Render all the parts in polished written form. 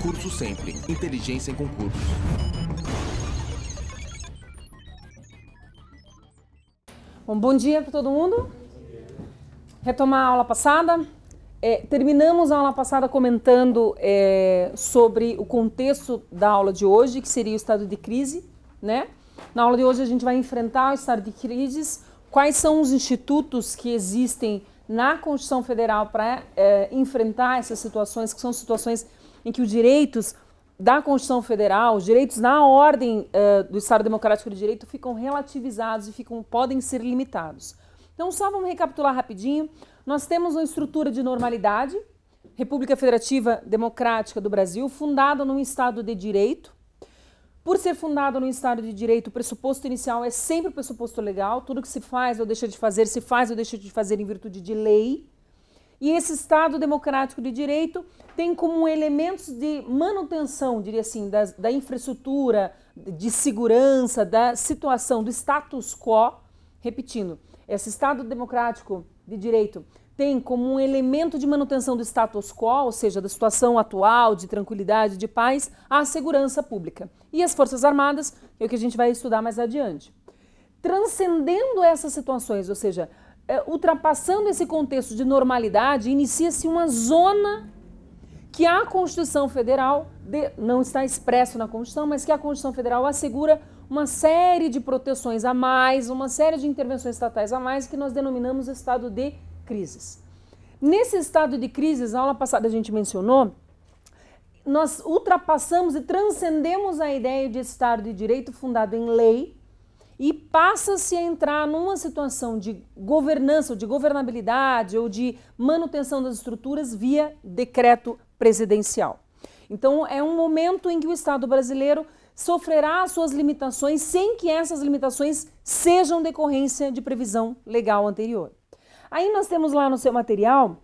Curso Sempre. Inteligência em concursos. Bom dia para todo mundo. Retomar a aula passada. Terminamos a aula passada comentando sobre o contexto da aula de hoje, que seria o estado de crise, né? Na aula de hoje a gente vai enfrentar o estado de crise, quais são os institutos que existem na Constituição Federal para enfrentar essas situações, que são situações em que os direitos da Constituição Federal, os direitos na ordem do Estado Democrático de Direito ficam relativizados e podem ser limitados. Então, só vamos recapitular rapidinho. Nós temos uma estrutura de normalidade, República Federativa Democrática do Brasil, fundada num Estado de Direito. Por ser fundado num Estado de Direito, o pressuposto inicial é sempre o pressuposto legal. Tudo que se faz ou deixa de fazer, se faz ou deixa de fazer em virtude de lei. E esse Estado Democrático de Direito tem como elementos de manutenção, diria assim, da infraestrutura, de segurança, da situação, do status quo. Repetindo, esse Estado Democrático de Direito tem como um elemento de manutenção do status quo, ou seja, da situação atual, de tranquilidade, de paz, a segurança pública. E as Forças Armadas, que é o que a gente vai estudar mais adiante. Transcendendo essas situações, ou seja, ultrapassando esse contexto de normalidade, inicia-se uma zona que a Constituição Federal, não está expresso na Constituição, mas que a Constituição Federal assegura uma série de proteções a mais, uma série de intervenções estatais a mais, que nós denominamos estado de crises. Nesse estado de crises, na aula passada a gente mencionou, nós ultrapassamos e transcendemos a ideia de Estado de Direito fundado em lei e passa-se a entrar numa situação de governança, ou de governabilidade, ou de manutenção das estruturas via decreto presidencial. Então, é um momento em que o Estado brasileiro sofrerá suas limitações sem que essas limitações sejam decorrência de previsão legal anterior. Aí nós temos lá no seu material,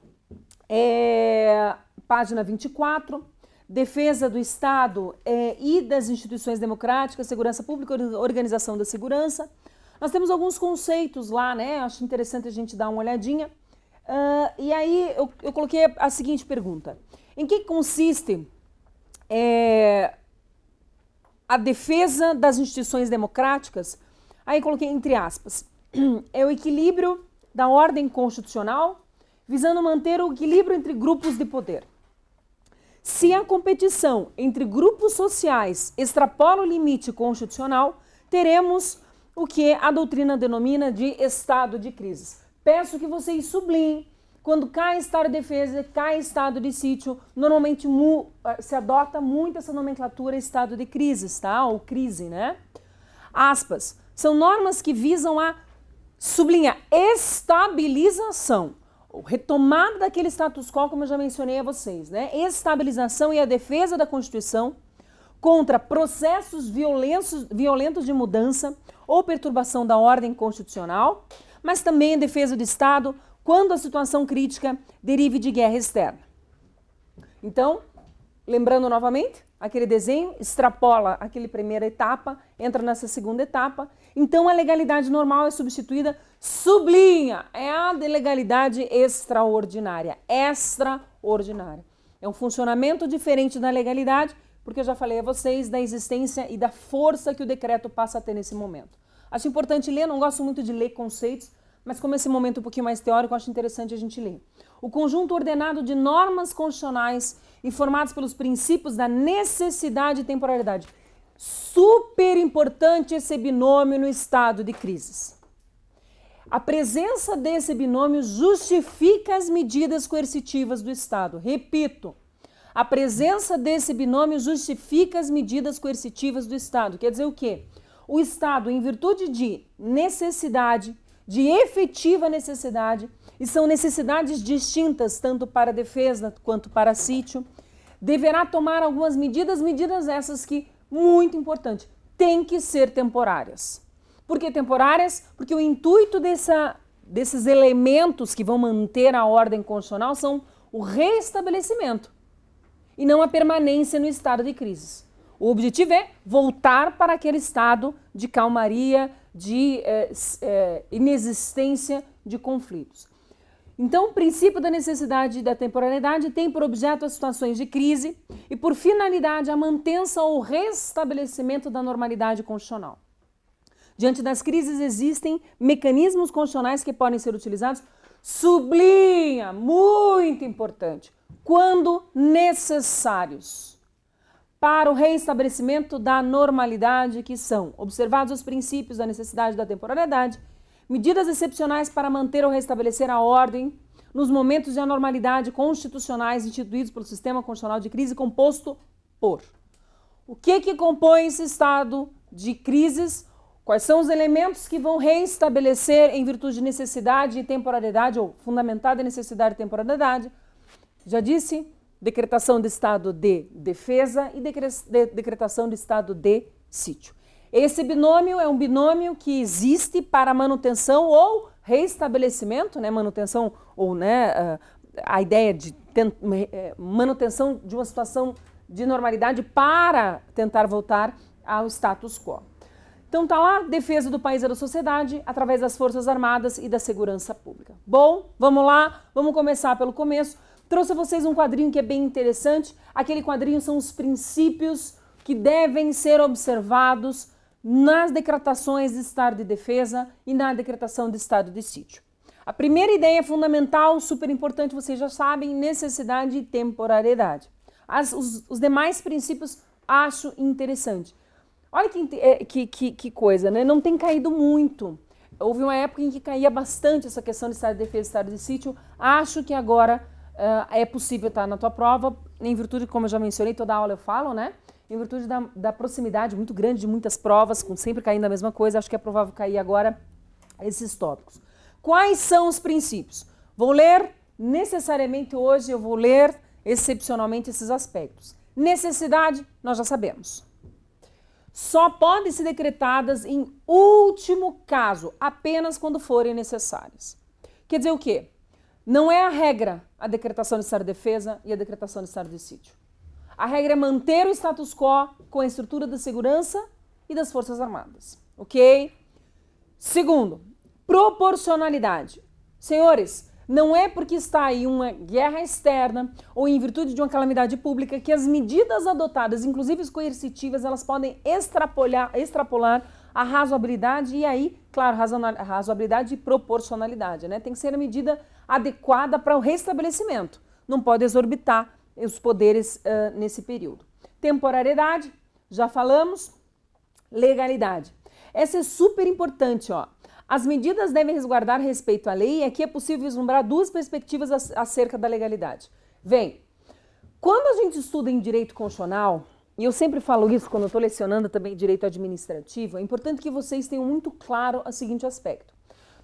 página 24, defesa do Estado e das instituições democráticas, segurança pública, organização da segurança. Nós temos alguns conceitos lá, né? Acho interessante a gente dar uma olhadinha. E aí eu coloquei a seguinte pergunta. Em que consiste a defesa das instituições democráticas? Aí coloquei entre aspas. É o equilíbrio da ordem constitucional, visando manter o equilíbrio entre grupos de poder. Se a competição entre grupos sociais extrapola o limite constitucional, teremos o que a doutrina denomina de estado de crise. Peço que vocês sublinhem, quando cai estado de defesa, cai estado de sítio, normalmente se adota muito essa nomenclatura estado de crise, tá? Ou crise, né? Aspas, são normas que visam a sublinhar estabilização, ou retomada daquele status quo, como eu já mencionei a vocês, né? Estabilização e a defesa da Constituição contra processos violentos de mudança ou perturbação da ordem constitucional, mas também a defesa do Estado quando a situação crítica derive de guerra externa. Então, lembrando novamente, aquele desenho extrapola aquela primeira etapa, entra nessa segunda etapa. Então, a legalidade normal é substituída, sublinha, é a de legalidade extraordinária. Extraordinária. É um funcionamento diferente da legalidade, porque eu já falei a vocês da existência e da força que o decreto passa a ter nesse momento. Acho importante ler, não gosto muito de ler conceitos, mas como esse momento é um pouquinho mais teórico, acho interessante a gente ler. O conjunto ordenado de normas constitucionais informadas pelos princípios da necessidade e temporalidade. Super importante esse binômio no estado de crises. A presença desse binômio justifica as medidas coercitivas do Estado. Repito, a presença desse binômio justifica as medidas coercitivas do Estado. Quer dizer o quê? O Estado, em virtude de necessidade, de efetiva necessidade, e são necessidades distintas tanto para a defesa quanto para sítio, deverá tomar algumas medidas essas que, muito importante, têm que ser temporárias. Por que temporárias? Porque o intuito desses elementos que vão manter a ordem constitucional são o reestabelecimento e não a permanência no estado de crise. O objetivo é voltar para aquele estado de calmaria, de inexistência de conflitos. Então, o princípio da necessidade e da temporalidade tem por objeto as situações de crise e por finalidade a manutenção ou restabelecimento da normalidade constitucional. Diante das crises existem mecanismos constitucionais que podem ser utilizados, sublinha, muito importante, quando necessários, para o reestabelecimento da normalidade, que são observados os princípios da necessidade e da temporalidade, medidas excepcionais para manter ou restabelecer a ordem nos momentos de anormalidade constitucionais instituídos pelo sistema constitucional de crise composto por. O que compõe esse estado de crises? Quais são os elementos que vão reestabelecer em virtude de necessidade e temporalidade, ou fundamentada em necessidade e temporalidade? Já disse, decretação de estado de defesa e decretação de estado de sítio. Esse binômio é um binômio que existe para manutenção ou reestabelecimento, né, manutenção ou a ideia de manutenção de uma situação de normalidade para tentar voltar ao status quo. Então tá lá, defesa do país e da sociedade através das Forças Armadas e da segurança pública. Bom, vamos lá, vamos começar pelo começo. Trouxe a vocês um quadrinho que é bem interessante. Aquele quadrinho são os princípios que devem ser observados nas decretações de estado de defesa e na decretação de estado de sítio. A primeira ideia fundamental, super importante, vocês já sabem, necessidade e temporalidade. Os demais princípios acho interessante. Olha que coisa, né? Não tem caído muito. Houve uma época em que caía bastante essa questão de estado de defesa e estado de sítio. Acho que agora é possível estar na tua prova, em virtude, como eu já mencionei, toda aula eu falo, né? Em virtude da proximidade muito grande de muitas provas, com sempre caindo a mesma coisa, acho que é provável cair agora esses tópicos. Quais são os princípios? Vou ler necessariamente hoje, eu vou ler excepcionalmente esses aspectos. Necessidade, nós já sabemos. Só podem ser decretadas em último caso, apenas quando forem necessárias. Quer dizer o quê? Não é a regra a decretação de estado de defesa e a decretação de estado de sítio. A regra é manter o status quo com a estrutura da segurança e das Forças Armadas, ok? Segundo, proporcionalidade. Senhores, não é porque está aí uma guerra externa ou em virtude de uma calamidade pública que as medidas adotadas, inclusive as coercitivas, elas podem extrapolar a razoabilidade e aí, claro, razoabilidade e proporcionalidade, né? Tem que ser a medida adequada para o restabelecimento. Não pode exorbitar os poderes nesse período. Temporariedade, já falamos. Legalidade. Essa é super importante, ó. As medidas devem resguardar respeito à lei e aqui é possível vislumbrar duas perspectivas acerca da legalidade. Vem, quando a gente estuda em direito constitucional, e eu sempre falo isso quando eu estou lecionando também direito administrativo, é importante que vocês tenham muito claro o seguinte aspecto.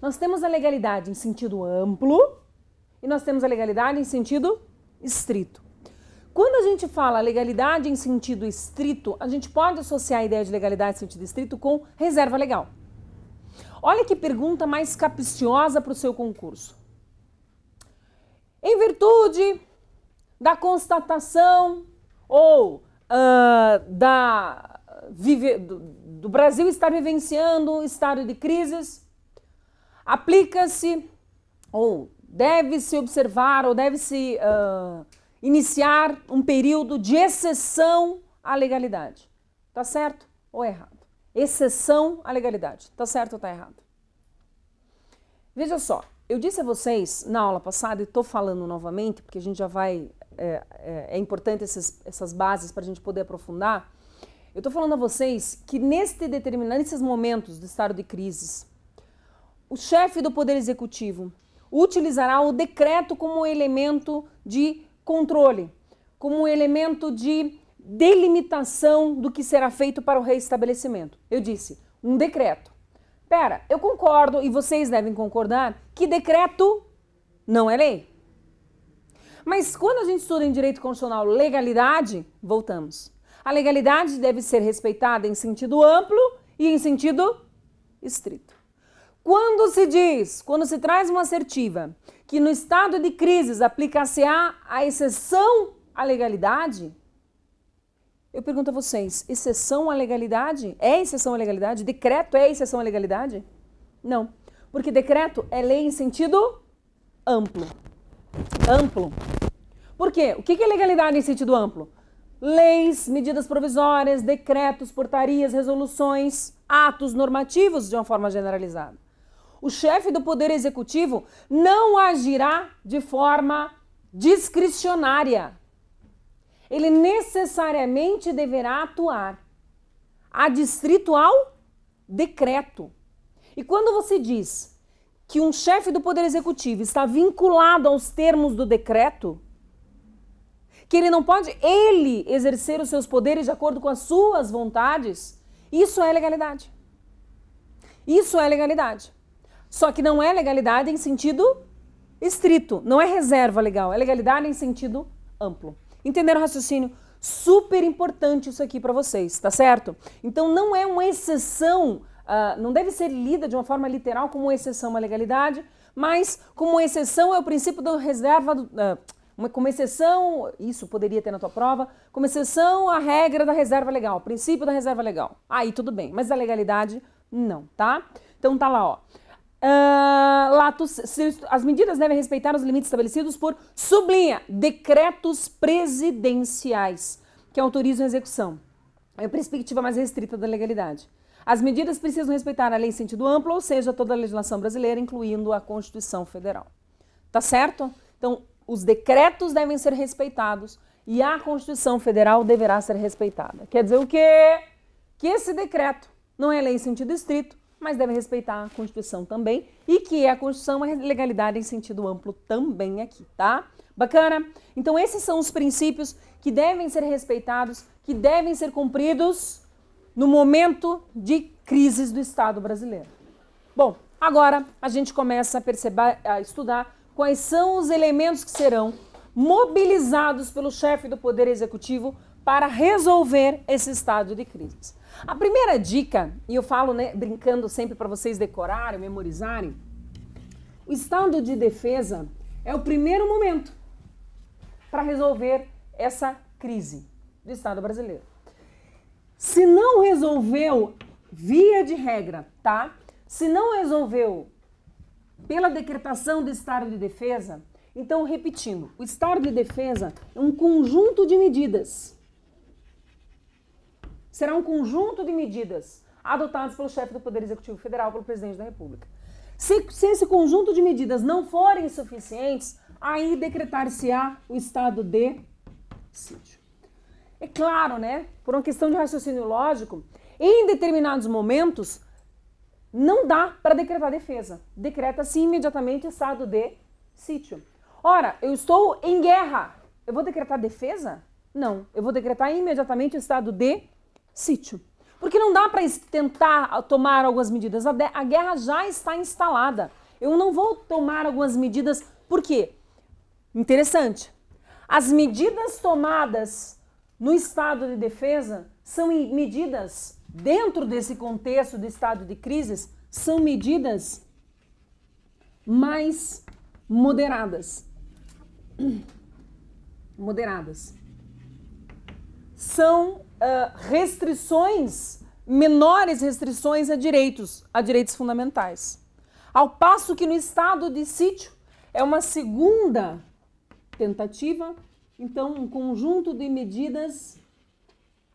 Nós temos a legalidade em sentido amplo e nós temos a legalidade em sentido estrito. Quando a gente fala legalidade em sentido estrito, a gente pode associar a ideia de legalidade em sentido estrito com reserva legal. Olha que pergunta mais capciosa para o seu concurso. Em virtude da constatação ou do Brasil estar vivenciando estado de crises, aplica-se ou deve-se observar ou deve-se iniciar um período de exceção à legalidade. Tá certo ou errado? Exceção à legalidade. Tá certo ou tá errado? Veja só, eu disse a vocês na aula passada e estou falando novamente, porque a gente já vai... É importante essas bases para a gente poder aprofundar. Eu estou falando a vocês que nesses momentos de estado de crises, o chefe do Poder Executivo utilizará o decreto como elemento de controle, como um elemento de delimitação do que será feito para o reestabelecimento. Eu disse, um decreto. Pera, eu concordo e vocês devem concordar que decreto não é lei. Mas quando a gente estuda em direito constitucional legalidade, voltamos. A legalidade deve ser respeitada em sentido amplo e em sentido estrito. Quando se traz uma assertiva que no estado de crises aplica-se-á a exceção à legalidade, eu pergunto a vocês, exceção à legalidade? É exceção à legalidade? Decreto é exceção à legalidade? Não, porque decreto é lei em sentido amplo. Amplo. Por quê? O que é legalidade em sentido amplo? Leis, medidas provisórias, decretos, portarias, resoluções, atos normativos de uma forma generalizada. O chefe do Poder Executivo não agirá de forma discricionária. Ele necessariamente deverá atuar adstrito ao decreto. E quando você diz que um chefe do Poder Executivo está vinculado aos termos do decreto, que ele não pode, ele, exercer os seus poderes de acordo com as suas vontades, isso é legalidade. Isso é legalidade. Só que não é legalidade em sentido estrito, não é reserva legal, é legalidade em sentido amplo. Entenderam o raciocínio? Super importante isso aqui para vocês, tá certo? Então não é uma exceção, não deve ser lida de uma forma literal como exceção à legalidade, mas como exceção é o princípio da reserva, como exceção, isso poderia ter na tua prova, como exceção à regra da reserva legal, princípio da reserva legal. Aí tudo bem, mas a legalidade não, tá? Então tá lá, ó. As medidas devem respeitar os limites estabelecidos por, sublinha, decretos presidenciais que autorizam a execução. É a perspectiva mais restrita da legalidade. As medidas precisam respeitar a lei em sentido amplo, ou seja, toda a legislação brasileira, incluindo a Constituição Federal. Tá certo? Então, os decretos devem ser respeitados e a Constituição Federal deverá ser respeitada. Quer dizer o quê? Que esse decreto não é lei em sentido estrito, mas deve respeitar a Constituição também, e que a Constituição é legalidade em sentido amplo também aqui, tá? Bacana? Então esses são os princípios que devem ser respeitados, que devem ser cumpridos no momento de crises do Estado brasileiro. Bom, agora a gente começa a perceber, a estudar quais são os elementos que serão mobilizados pelo chefe do Poder Executivo para resolver esse estado de crise. A primeira dica, e eu falo, né, brincando sempre para vocês decorarem, memorizarem, o estado de defesa é o primeiro momento para resolver essa crise do Estado brasileiro. Se não resolveu, via de regra, tá? Se não resolveu pela decretação do estado de defesa, então, repetindo, o estado de defesa é um conjunto de medidas. Será um conjunto de medidas adotadas pelo chefe do Poder Executivo Federal, pelo presidente da República. Se esse conjunto de medidas não forem suficientes, aí decretar-se-á o estado de sítio. É claro, né? Por uma questão de raciocínio lógico, em determinados momentos, não dá para decretar defesa. Decreta-se imediatamente estado de sítio. Ora, eu estou em guerra. Eu vou decretar defesa? Não. Eu vou decretar imediatamente o estado de sítio. Porque não dá para tentar tomar algumas medidas. A guerra já está instalada. Eu não vou tomar algumas medidas. Por quê? Interessante. As medidas tomadas no estado de defesa são medidas, dentro desse contexto do estado de crise, são medidas mais moderadas. Moderadas. São restrições, menores restrições a direitos fundamentais. Ao passo que no estado de sítio é uma segunda tentativa, então um conjunto de medidas,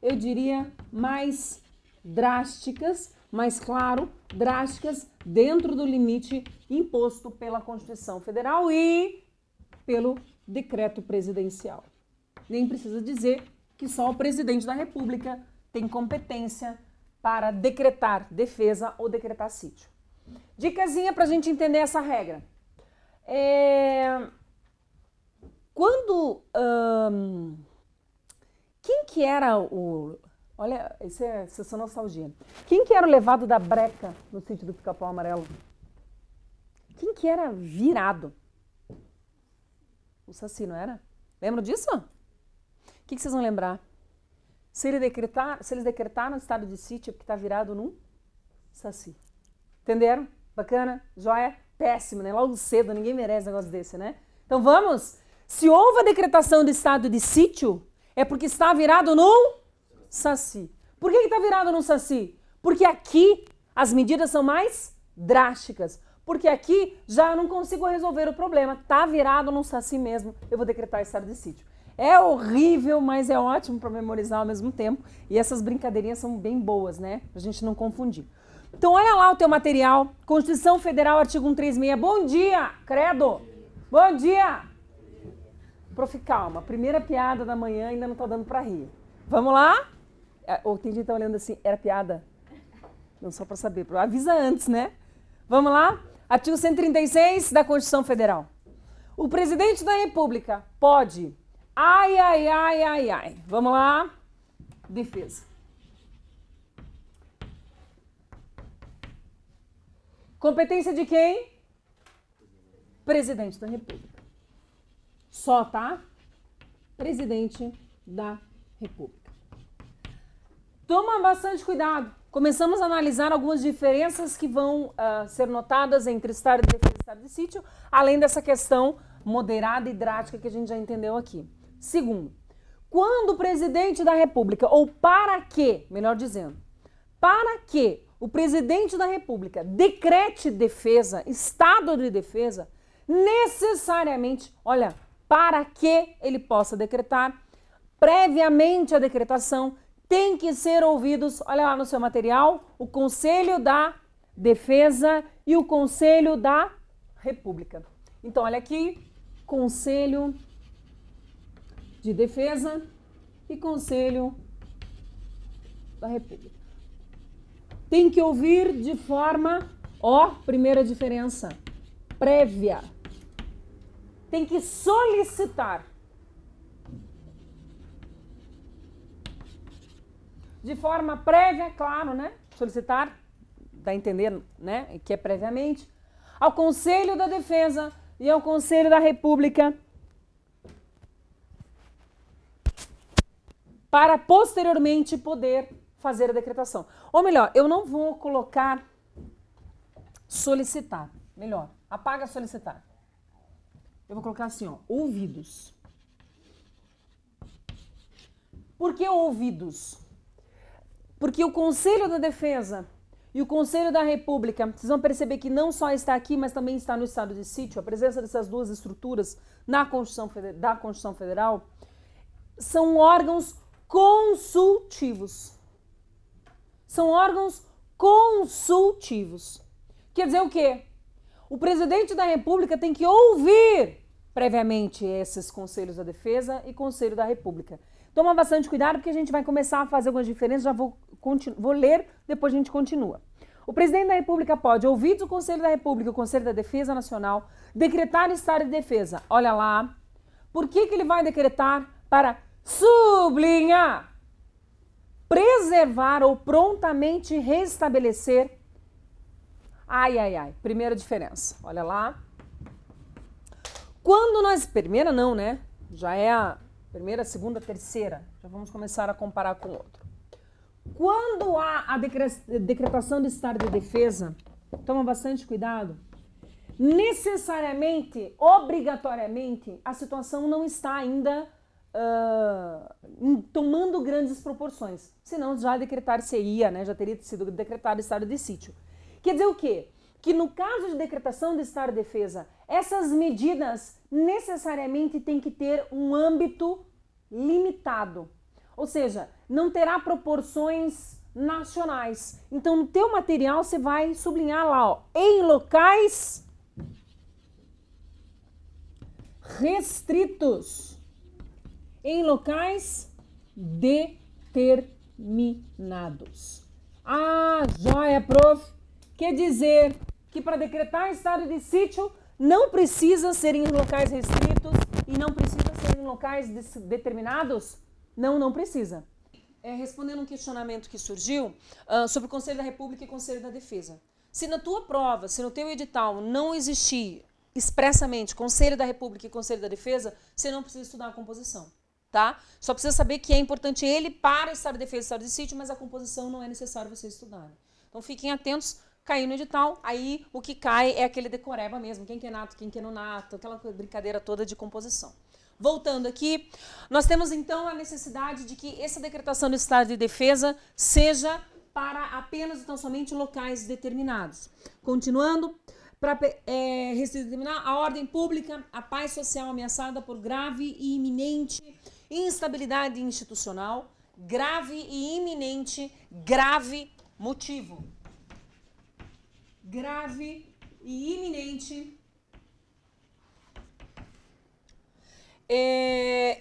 eu diria, mais drásticas, mais claro, drásticas, dentro do limite imposto pela Constituição Federal e pelo decreto presidencial. Nem precisa dizer que só o presidente da República tem competência para decretar defesa ou decretar sítio. Dicasinha para a gente entender essa regra. Quando... quem que era o... Olha, isso é nostalgia. Quem que era o levado da breca no sítio do Pica-Pau Amarelo? Quem que era virado? O Saci, não era? Lembram disso? O que vocês vão lembrar? Se eles decretaram o estado de sítio é porque está virado num Saci. Entenderam? Bacana? Joia? Péssimo, né? Logo cedo, ninguém merece um negócio desse, né? Então vamos? Se houve a decretação do estado de sítio, é porque está virado num Saci. Por que está virado num Saci? Porque aqui as medidas são mais drásticas. Porque aqui já eu não consigo resolver o problema. Tá virado no saci mesmo, eu vou decretar estado de sítio. É horrível, mas é ótimo para memorizar ao mesmo tempo. E essas brincadeirinhas são bem boas, né? Pra gente não confundir. Então, olha lá o teu material. Constituição Federal, artigo 136. Bom dia, credo! Bom dia! Prof, calma. Primeira piada da manhã ainda não tá dando para rir. Vamos lá? Ou tem gente que tá olhando assim, era piada? Não, só para saber. Avisa antes, né? Vamos lá? Artigo 136 da Constituição Federal. O presidente da República pode... Ai, ai, ai, ai, ai. Vamos lá? Defesa. Competência de quem? Presidente da República. Só, tá? Presidente da República. Toma bastante cuidado. Começamos a analisar algumas diferenças que vão ser notadas entre estado de defesa e estado de sítio, além dessa questão moderada e drástica que a gente já entendeu aqui. Segundo, quando o presidente da República, ou para que, melhor dizendo, para que o presidente da República decrete defesa, estado de defesa, necessariamente, olha, para que ele possa decretar, previamente à decretação, tem que ser ouvidos, olha lá no seu material, o Conselho da Defesa e o Conselho da República. Então, olha aqui, Conselho de Defesa e Conselho da República. Tem que ouvir de forma, primeira diferença, prévia. Tem que solicitar. De forma prévia, claro, né? Solicitar, dá a entender, né? Que é previamente. Ao Conselho da Defesa e ao Conselho da República, para posteriormente poder fazer a decretação. Ou melhor, eu não vou colocar solicitar. Melhor, apaga solicitar. Eu vou colocar assim, ouvidos. Por que ouvidos? Porque o Conselho da Defesa e o Conselho da República, vocês vão perceber que não só está aqui, mas também está no estado de sítio, a presença dessas duas estruturas na Constituição Federal, são órgãos consultivos. São órgãos consultivos. Quer dizer o quê? O presidente da República tem que ouvir previamente esses Conselhos da Defesa e Conselho da República. Toma bastante cuidado porque a gente vai começar a fazer algumas diferenças, já vou ler, depois a gente continua. O presidente da República pode, ouvidos o Conselho da República e o Conselho da Defesa Nacional, decretar estado de defesa. Olha lá. Por que ele vai decretar? Para sublinhar, preservar ou prontamente restabelecer. Ai, ai, ai. Primeira diferença. Olha lá. Quando nós... Primeira não, né? Já é a primeira, segunda, terceira. Já vamos começar a comparar com o outro. Quando há a decretação do estado de defesa, toma bastante cuidado, necessariamente, obrigatoriamente, a situação não está ainda tomando grandes proporções. Senão já decretar-se-ia, né? Já teria sido decretado estado de sítio. Quer dizer o quê? Que no caso de decretação do estado de defesa, essas medidas necessariamente têm que ter um âmbito limitado. Ou seja, não terá proporções nacionais. Então, no teu material, você vai sublinhar lá, em locais restritos. Em locais determinados. Ah, joia, prof. Quer dizer que para decretar estado de sítio não precisa ser em locais restritos e não precisa ser em locais determinados? Não, não precisa. Respondendo um questionamento que surgiu sobre o Conselho da República e o Conselho da Defesa. Se na tua prova, se no teu edital não existir expressamente Conselho da República e Conselho da Defesa, você não precisa estudar a composição, tá? Só precisa saber que é importante ele para o estado de defesa e estado de sítio, mas a composição não é necessário vocês estudarem. Então fiquem atentos, cair no edital, aí o que cai é aquele decoreba mesmo, quem que é nato, quem que é nonato, aquela brincadeira toda de composição. Voltando aqui, nós temos então a necessidade de que essa decretação do estado de defesa seja para apenas e tão somente locais determinados. Continuando, para determinar a ordem pública, a paz social ameaçada por grave e iminente instabilidade institucional, grave e iminente, grave motivo. Grave e iminente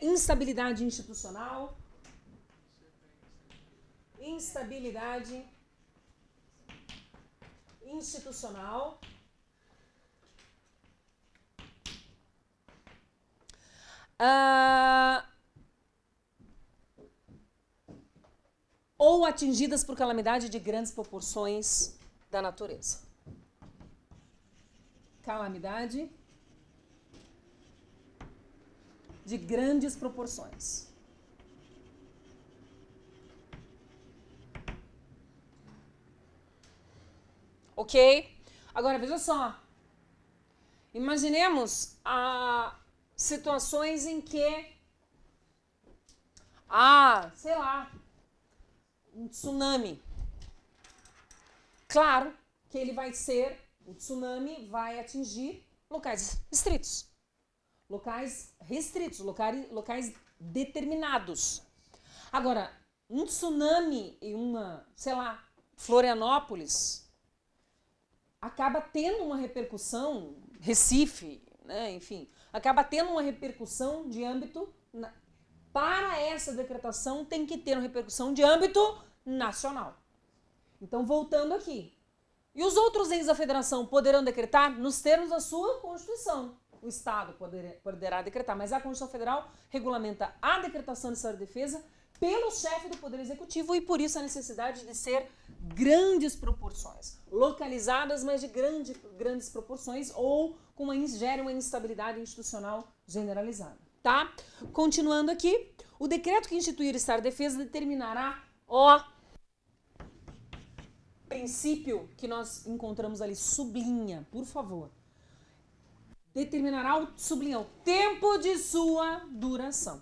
instabilidade institucional, instabilidade institucional, ou atingidas por calamidade de grandes proporções da natureza. Calamidade de grandes proporções. Ok? Agora, veja só. Imaginemos situações em que sei lá, um tsunami. Claro que ele vai ser, o tsunami vai atingir locais restritos. Locais restritos, locais determinados. Agora, um tsunami em uma, sei lá, Florianópolis, acaba tendo uma repercussão, Recife, né, enfim, acaba tendo uma repercussão de âmbito, para essa decretação tem que ter uma repercussão de âmbito nacional. Então, voltando aqui. E os outros entes da federação poderão decretar nos termos da sua Constituição. O Estado poderá decretar, mas a Constituição Federal regulamenta a decretação de estado de defesa pelo chefe do Poder Executivo e por isso a necessidade de ser grandes proporções, localizadas, mas de grandes proporções ou gere uma instabilidade institucional generalizada. Tá? Continuando aqui, o decreto que instituir o estado de defesa determinará o princípio que nós encontramos ali, sublinha, por favor. Determinará o tempo de sua duração.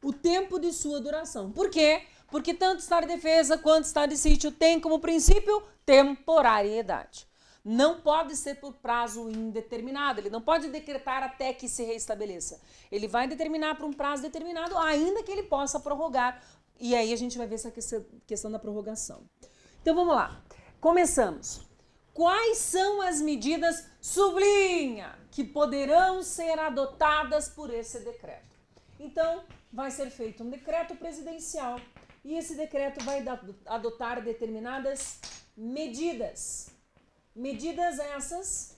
O tempo de sua duração. Por quê? Porque tanto estado de defesa quanto estado de sítio tem como princípio temporariedade. Não pode ser por prazo indeterminado, ele não pode decretar até que se reestabeleça. Ele vai determinar por um prazo determinado, ainda que ele possa prorrogar. E aí a gente vai ver essa questão da prorrogação. Então vamos lá. Começamos. Quais são as medidas, sublinha, que poderão ser adotadas por esse decreto? Então, vai ser feito um decreto presidencial e esse decreto vai adotar determinadas medidas. Medidas essas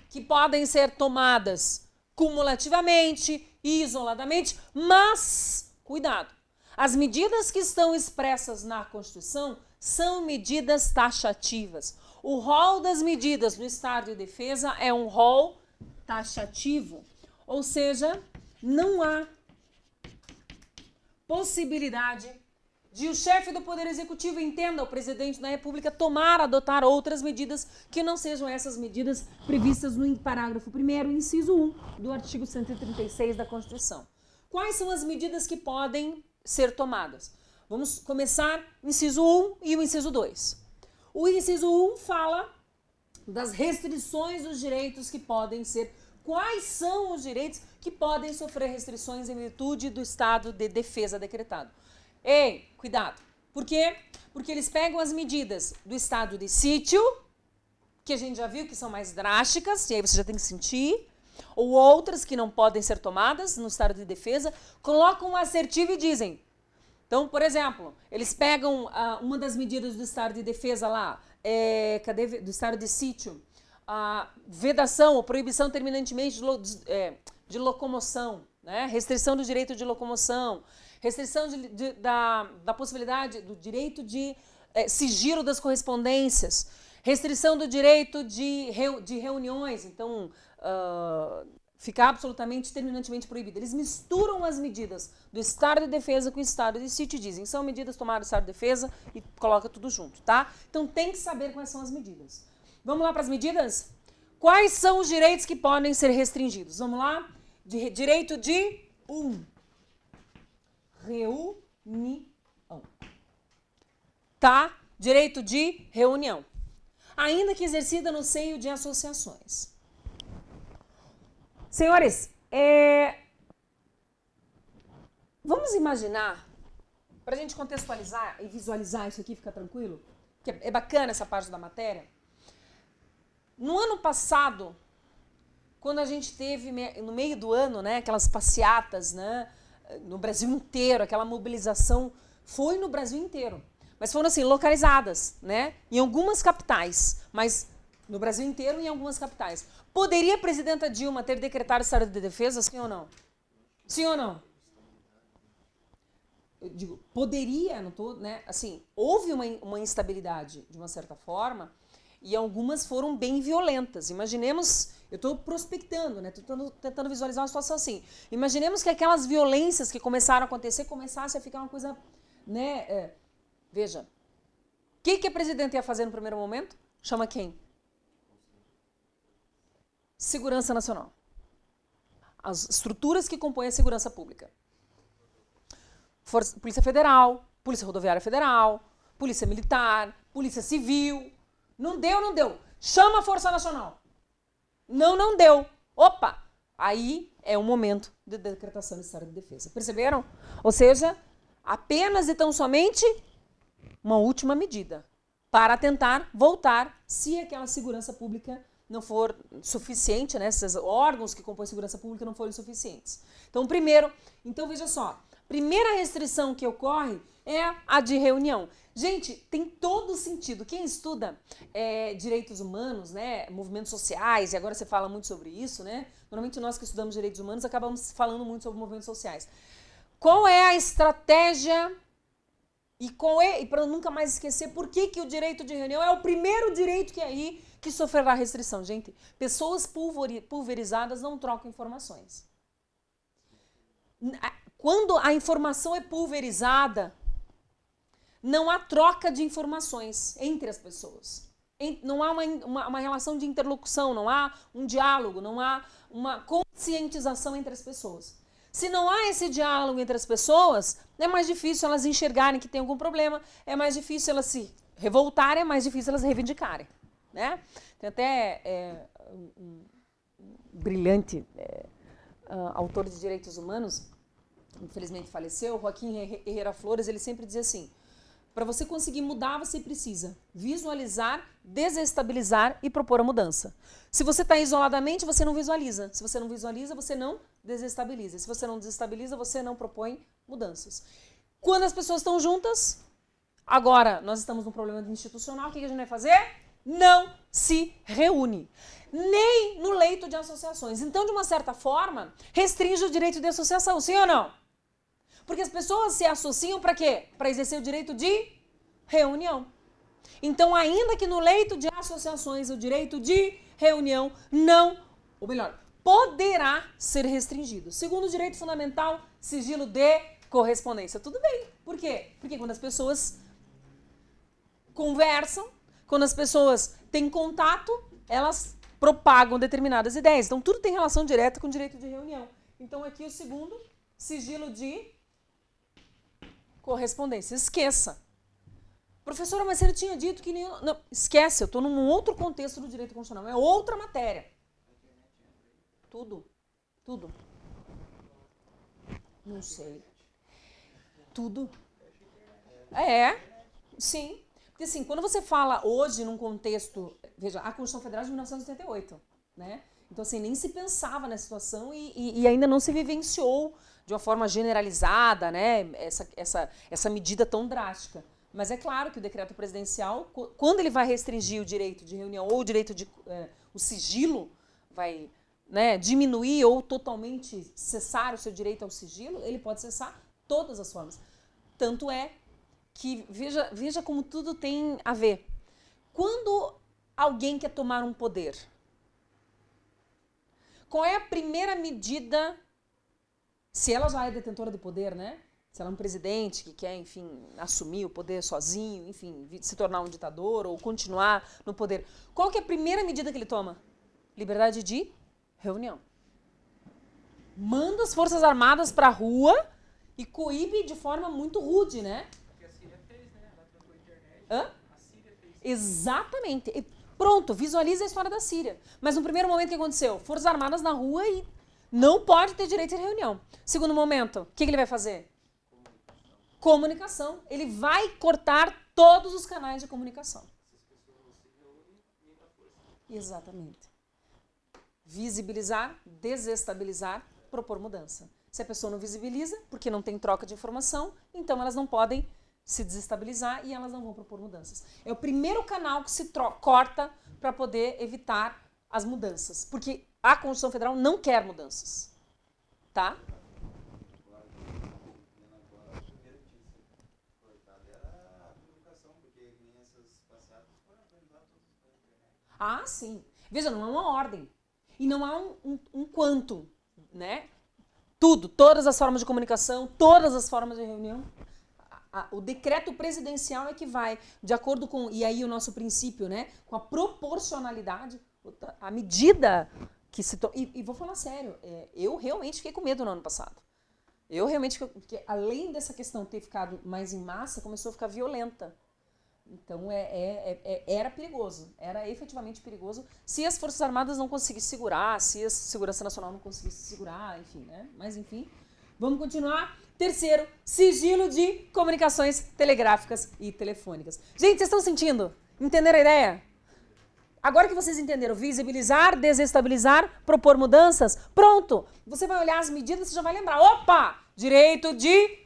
que podem ser tomadas cumulativamente e isoladamente, mas, cuidado, as medidas que estão expressas na Constituição são medidas taxativas. O rol das medidas do estado de defesa é um rol taxativo, ou seja, não há possibilidade de o chefe do Poder Executivo, entenda, o presidente da República, adotar outras medidas que não sejam essas medidas previstas no parágrafo 1º, inciso 1 do artigo 136 da Constituição. Quais são as medidas que podem ser tomadas? Vamos começar o inciso 1 e o inciso 2. O inciso 1 fala das restrições dos direitos que podem ser. Quais são os direitos que podem sofrer restrições em virtude do estado de defesa decretado? Ei, cuidado. Por quê? Porque eles pegam as medidas do estado de sítio, que a gente já viu que são mais drásticas, e aí você já tem que sentir, ou outras que não podem ser tomadas no estado de defesa, colocam um assertivo e dizem. Então, por exemplo, eles pegam uma das medidas do estado de defesa lá, do estado de sítio, a vedação ou proibição terminantemente de locomoção, né? Restrição do direito de locomoção, restrição da possibilidade do direito de sigilo das correspondências, restrição do direito de reuniões, então ficar absolutamente, terminantemente proibido. Eles misturam as medidas do estado de defesa com o estado de sítio e dizem, são medidas tomadas do estado de defesa e coloca tudo junto, tá? Então tem que saber quais são as medidas. Vamos lá para as medidas? Quais são os direitos que podem ser restringidos? Vamos lá? Direito de reunião. Tá? Direito de reunião. ainda que exercida no seio de associações. Senhores, vamos imaginar, para a gente contextualizar e visualizar isso aqui, fica tranquilo? Que é bacana essa parte da matéria. No ano passado, quando a gente teve, no meio do ano, né, aquelas passeatas, né, no Brasil inteiro, aquela mobilização foi no Brasil inteiro. Mas foram assim, localizadas, né, em algumas capitais, mas no Brasil inteiro e em algumas capitais. Poderia a presidenta Dilma ter decretado estado de defesa, sim ou não? Sim ou não? Eu digo, poderia, não tô, né? Assim, houve uma instabilidade, de uma certa forma, e algumas foram bem violentas. Imaginemos, eu estou prospectando, né? Estou tentando visualizar uma situação assim. Imaginemos que aquelas violências que começaram a acontecer começassem a ficar uma coisa, né? Veja, o que a presidenta ia fazer no primeiro momento? Chama quem? Segurança Nacional. As estruturas que compõem a segurança pública. Polícia Federal, Polícia Rodoviária Federal, Polícia Militar, Polícia Civil. Não deu, não deu. Chama a Força Nacional. Não, não deu. Opa! Aí é o momento de decretação de estado de defesa. Perceberam? Ou seja, apenas e tão somente uma última medida para tentar voltar se aquela segurança pública não for suficiente, né? Esses órgãos que compõem a segurança pública não forem suficientes. Então, primeiro, veja só, primeira restrição que ocorre é a de reunião. Gente, tem todo sentido. Quem estuda direitos humanos, né, movimentos sociais, e agora você fala muito sobre isso, né? Normalmente nós que estudamos direitos humanos acabamos falando muito sobre movimentos sociais. Qual é a estratégia e para nunca mais esquecer, por que o direito de reunião é o primeiro direito que sofrerá restrição? Gente, pessoas pulverizadas não trocam informações. Quando a informação é pulverizada, não há troca de informações entre as pessoas. Não há uma relação de interlocução, não há um diálogo, não há uma conscientização entre as pessoas. Se não há esse diálogo entre as pessoas, é mais difícil elas enxergarem que tem algum problema, é mais difícil elas se revoltarem, é mais difícil elas reivindicarem. Né? Tem até um brilhante autor de direitos humanos, infelizmente faleceu, Joaquim Herrera Flores, ele sempre dizia assim: para você conseguir mudar, você precisa visualizar, desestabilizar e propor a mudança. Se você está isoladamente, você não visualiza. Se você não visualiza, você não desestabiliza. Se você não desestabiliza, você não propõe mudanças. Quando as pessoas estão juntas, agora nós estamos num problema institucional, o que a gente vai fazer? Não se reúne. Nem no leito de associações. Então, de uma certa forma, restringe o direito de associação, sim ou não? Porque as pessoas se associam para quê? Para exercer o direito de reunião. Então, ainda que no leito de associações o direito de reunião não, ou melhor, poderá ser restringido. Segundo o direito fundamental, sigilo de correspondência. Tudo bem. Por quê? Porque quando as pessoas conversam, quando as pessoas têm contato, elas propagam determinadas ideias. Então, tudo tem relação direta com o direito de reunião. Então, aqui o segundo, sigilo de correspondência. Esqueça. Professora, mas ele tinha dito que... Não, esquece, eu estou num outro contexto do direito constitucional. É outra matéria. Tudo. Tudo. Não sei. Tudo. Sim. Porque assim, quando você fala hoje num contexto... Veja, a Constituição Federal de 1988, né? Então, assim, nem se pensava nessa situação e ainda não se vivenciou de uma forma generalizada, né, essa medida tão drástica. Mas é claro que o decreto presidencial, quando ele vai restringir o direito de reunião ou o direito de... o sigilo vai, né, diminuir ou totalmente cessar o seu direito ao sigilo, ele pode cessar todas as formas. Tanto é que, veja como tudo tem a ver. Quando alguém quer tomar um poder, qual é a primeira medida, se ela já é detentora de poder, né? Se ela é um presidente que quer, enfim, assumir o poder sozinho, enfim, se tornar um ditador ou continuar no poder, qual que é a primeira medida que ele toma? Liberdade de reunião. Manda as Forças Armadas para a rua e coíbe de forma muito rude, né? Que a Síria fez, né? Ela trancou a internet. Hã? A Síria fez. Exatamente. Pronto, visualiza a história da Síria. Mas no primeiro momento, o que aconteceu? Forças Armadas na rua e não pode ter direito de reunião. Segundo momento, o que ele vai fazer? Comunicação. Ele vai cortar todos os canais de comunicação. Exatamente. Visibilizar, desestabilizar, propor mudança. Se a pessoa não visibiliza, porque não tem troca de informação, então elas não podem se desestabilizar e elas não vão propor mudanças. É o primeiro canal que se corta para poder evitar as mudanças. Porque a Constituição Federal não quer mudanças. Tá? Ah, sim. Veja, não há uma ordem. E não há um quanto, né? Tudo, todas as formas de comunicação, todas as formas de reunião. O decreto presidencial é que vai, de acordo com, e aí o nosso princípio, né? Com a proporcionalidade, a medida que se... E vou falar sério, eu realmente fiquei com medo no ano passado. Eu realmente, porque além dessa questão ter ficado mais em massa, começou a ficar violenta. Então, era perigoso, era efetivamente perigoso se as Forças Armadas não conseguissem segurar, se a Segurança Nacional não conseguisse segurar, enfim, né? Mas, enfim, vamos continuar. Terceiro, sigilo de comunicações telegráficas e telefônicas. Gente, vocês estão sentindo? Entenderam a ideia? Agora que vocês entenderam, visibilizar, desestabilizar, propor mudanças, pronto! Você vai olhar as medidas, você já vai lembrar. Opa! Direito de...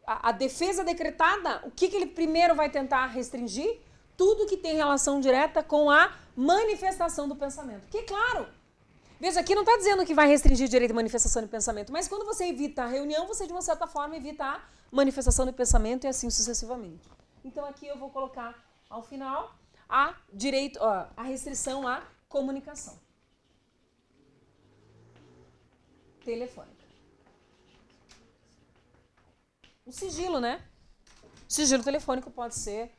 A defesa decretada, o que ele primeiro vai tentar restringir? Tudo que tem relação direta com a manifestação do pensamento. Porque, claro, veja, aqui não está dizendo que vai restringir o direito de manifestação de pensamento, mas quando você evita a reunião, você, de uma certa forma, evita a manifestação de pensamento e assim sucessivamente. Então, aqui eu vou colocar, ao final, a restrição à comunicação telefônica. O sigilo, né? O sigilo telefônico pode ser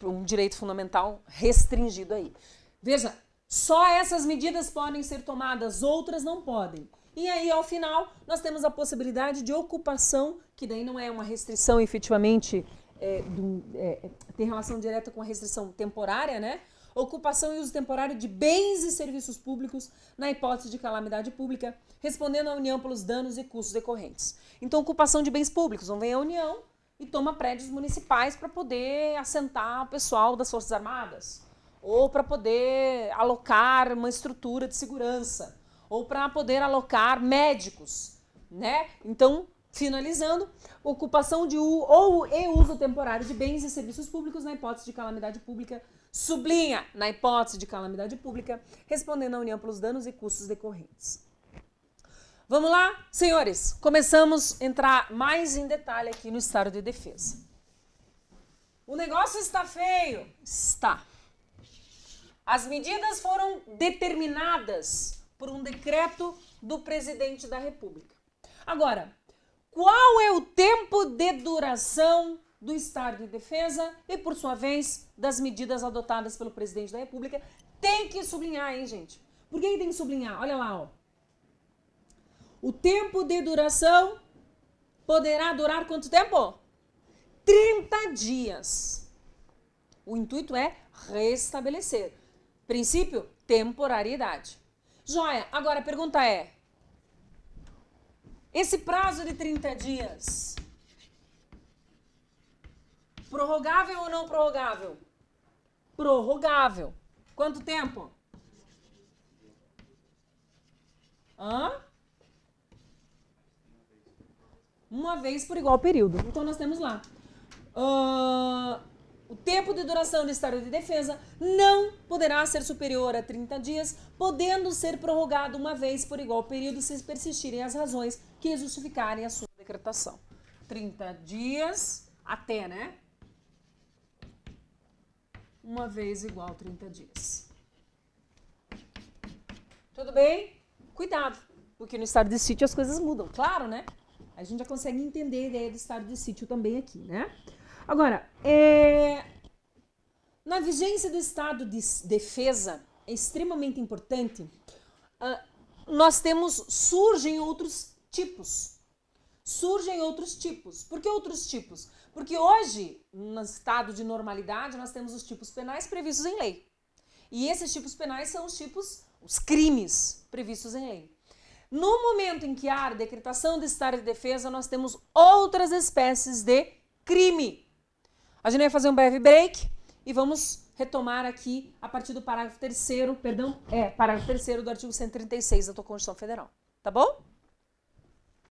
um direito fundamental restringido aí. Veja, só essas medidas podem ser tomadas, outras não podem. E aí, ao final, nós temos a possibilidade de ocupação, que daí não é uma restrição efetivamente, tem relação direta com a restrição temporária, né? Ocupação e uso temporário de bens e serviços públicos na hipótese de calamidade pública, respondendo à União pelos danos e custos decorrentes. Então, ocupação de bens públicos. Não vem a União e toma prédios municipais para poder assentar o pessoal das Forças Armadas, ou para poder alocar uma estrutura de segurança, ou para poder alocar médicos, né? Então, finalizando, ocupação de uso temporário de bens e serviços públicos na hipótese de calamidade pública, sublinha, na hipótese de calamidade pública, respondendo à União pelos danos e custos decorrentes. Vamos lá, senhores, começamos a entrar mais em detalhe aqui no estado de defesa. O negócio está feio? Está. As medidas foram determinadas por um decreto do presidente da República. Agora, qual é o tempo de duração do estado de defesa e, por sua vez, das medidas adotadas pelo presidente da República? Tem que sublinhar, hein, gente? Por que tem que sublinhar? Olha lá, ó. O tempo de duração poderá durar quanto tempo? 30 dias. O intuito é restabelecer. Princípio, temporariedade. Joia, agora a pergunta é, esse prazo de 30 dias, prorrogável ou não prorrogável? Prorrogável. Quanto tempo? Uma vez por igual período. Então nós temos lá. O tempo de duração do estado de defesa não poderá ser superior a 30 dias, podendo ser prorrogado uma vez por igual período se persistirem as razões que justificarem a sua decretação. 30 dias até, né? Uma vez igual 30 dias. Tudo bem? Cuidado, porque no estado de sítio as coisas mudam, claro, né? A gente já consegue entender a ideia do estado de sítio também aqui, né? Agora, na vigência do estado de defesa, é extremamente importante, surgem outros tipos. surgem outros tipos. Por que outros tipos? Porque hoje, no estado de normalidade, nós temos os tipos penais previstos em lei. E esses tipos penais são os crimes previstos em lei. No momento em que há a decretação de estado de defesa, nós temos outras espécies de crime. A gente vai fazer um breve break e vamos retomar aqui a partir do parágrafo 3º, parágrafo 3º do artigo 136 da tua Constituição Federal. Tá bom?